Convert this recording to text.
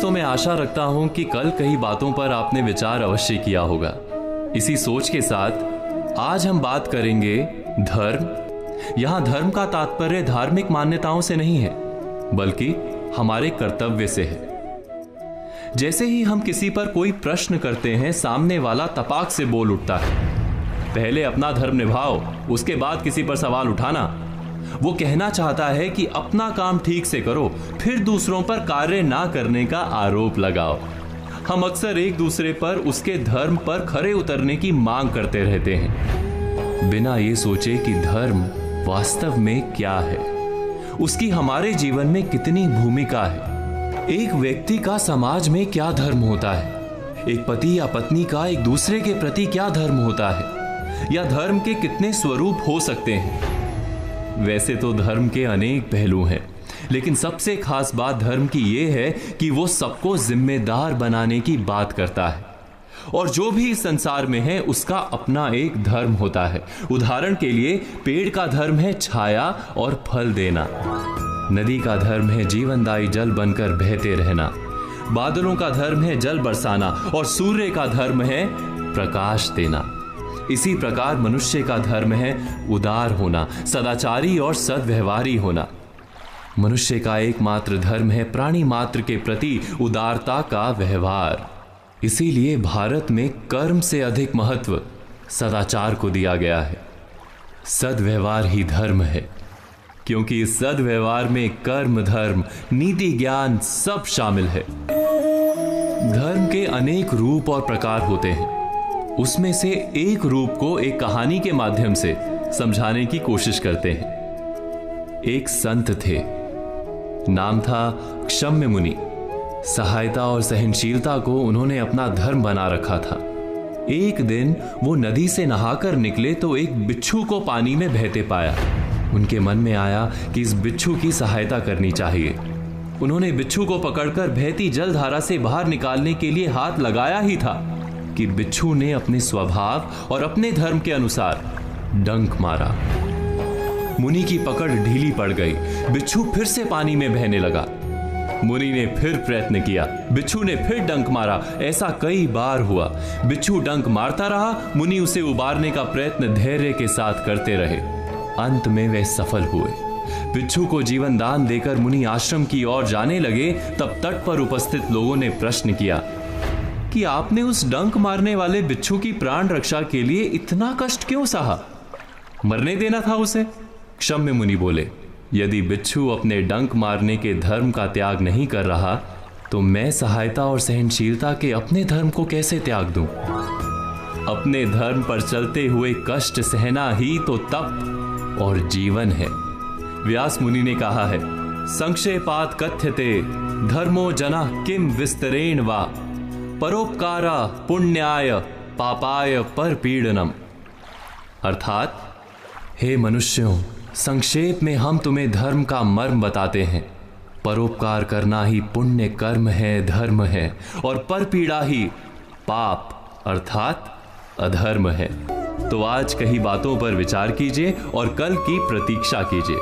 दोस्तों, मैं आशा रखता हूं कि कल कई बातों पर आपने विचार अवश्य किया होगा। इसी सोच के साथ आज हम बात करेंगे धर्म। यहां धर्म का तात्पर्य धार्मिक मान्यताओं से नहीं है, बल्कि हमारे कर्तव्य से है। जैसे ही हम किसी पर कोई प्रश्न करते हैं, सामने वाला तपाक से बोल उठता है, पहले अपना धर्म निभाओ, उसके बाद किसी पर सवाल उठाना। वो कहना चाहता है कि अपना काम ठीक से करो, फिर दूसरों पर कार्य ना करने का आरोप लगाओ। हम अक्सर एक दूसरे पर उसके धर्म पर खरे उतरने की मांग करते रहते हैं, बिना ये सोचे कि धर्म वास्तव में क्या है, उसकी हमारे जीवन में कितनी भूमिका है। एक व्यक्ति का समाज में क्या धर्म होता है, एक पति या पत्नी का एक दूसरे के प्रति क्या धर्म होता है, या धर्म के कितने स्वरूप हो सकते हैं। वैसे तो धर्म के अनेक पहलू हैं, लेकिन सबसे खास बात धर्म की यह है कि वो सबको जिम्मेदार बनाने की बात करता है। और जो भी इस संसार में है उसका अपना एक धर्म होता है। उदाहरण के लिए, पेड़ का धर्म है छाया और फल देना, नदी का धर्म है जीवनदायी जल बनकर बहते रहना, बादलों का धर्म है जल बरसाना, और सूर्य का धर्म है प्रकाश देना। इसी प्रकार मनुष्य का धर्म है उदार होना, सदाचारी और सद्व्यवहारी होना। मनुष्य का एकमात्र धर्म है प्राणी मात्र के प्रति उदारता का व्यवहार। इसीलिए भारत में कर्म से अधिक महत्व सदाचार को दिया गया है। सद्व्यवहार ही धर्म है, क्योंकि इस सद्व्यवहार में कर्म, धर्म, नीति, ज्ञान सब शामिल है। धर्म के अनेक रूप और प्रकार होते हैं। उसमें से एक रूप को एक कहानी के माध्यम से समझाने की कोशिश करते हैं। एक संत थे, नाम था क्षम्य मुनि। सहायता और सहनशीलता को उन्होंने अपना धर्म बना रखा था। एक दिन वो नदी से नहाकर निकले तो एक बिच्छू को पानी में बहते पाया। उनके मन में आया कि इस बिच्छू की सहायता करनी चाहिए। उन्होंने बिच्छू को पकड़कर बहती जलधारा से बाहर निकालने के लिए हाथ लगाया ही था कि बिच्छू ने अपने स्वभाव और अपने धर्म के अनुसार डंक मारा। मुनि की पकड़ ढीली पड़ गई। बिच्छू फिर से पानी में बहने लगा। मुनि ने फिर प्रयत्न किया, बिच्छू ने फिर डंक मारा। ऐसा कई बार हुआ। बिच्छू डंक मारता रहा, मुनि उसे उबारने का प्रयत्न धैर्य के साथ करते रहे। अंत में वे सफल हुए। बिच्छू को जीवन दान देकर मुनि आश्रम की ओर जाने लगे। तब तट पर उपस्थित लोगों ने प्रश्न किया कि आपने उस डंक मारने वाले बिच्छू की प्राण रक्षा के लिए इतना कष्ट क्यों सहा? मरने देना था उसे। क्षम्य मुनि बोले, यदि बिच्छू अपने डंक मारने के धर्म का त्याग नहीं कर रहा, तो मैं सहायता और सहनशीलता के अपने धर्म को कैसे त्याग दूं? अपने धर्म पर चलते हुए कष्ट सहना ही तो तप और जीवन है। व्यास मुनि ने कहा है, संक्षेपात कथ्यते धर्मो जना किम विस्तरेण वा परोपकारा पुण्याय पापाय परपीड़नम। अर्थात, हे मनुष्यों, संक्षेप में हम तुम्हें धर्म का मर्म बताते हैं। परोपकार करना ही पुण्य कर्म है, धर्म है, और परपीड़ा ही पाप अर्थात अधर्म है। तो आज कही बातों पर विचार कीजिए और कल की प्रतीक्षा कीजिए।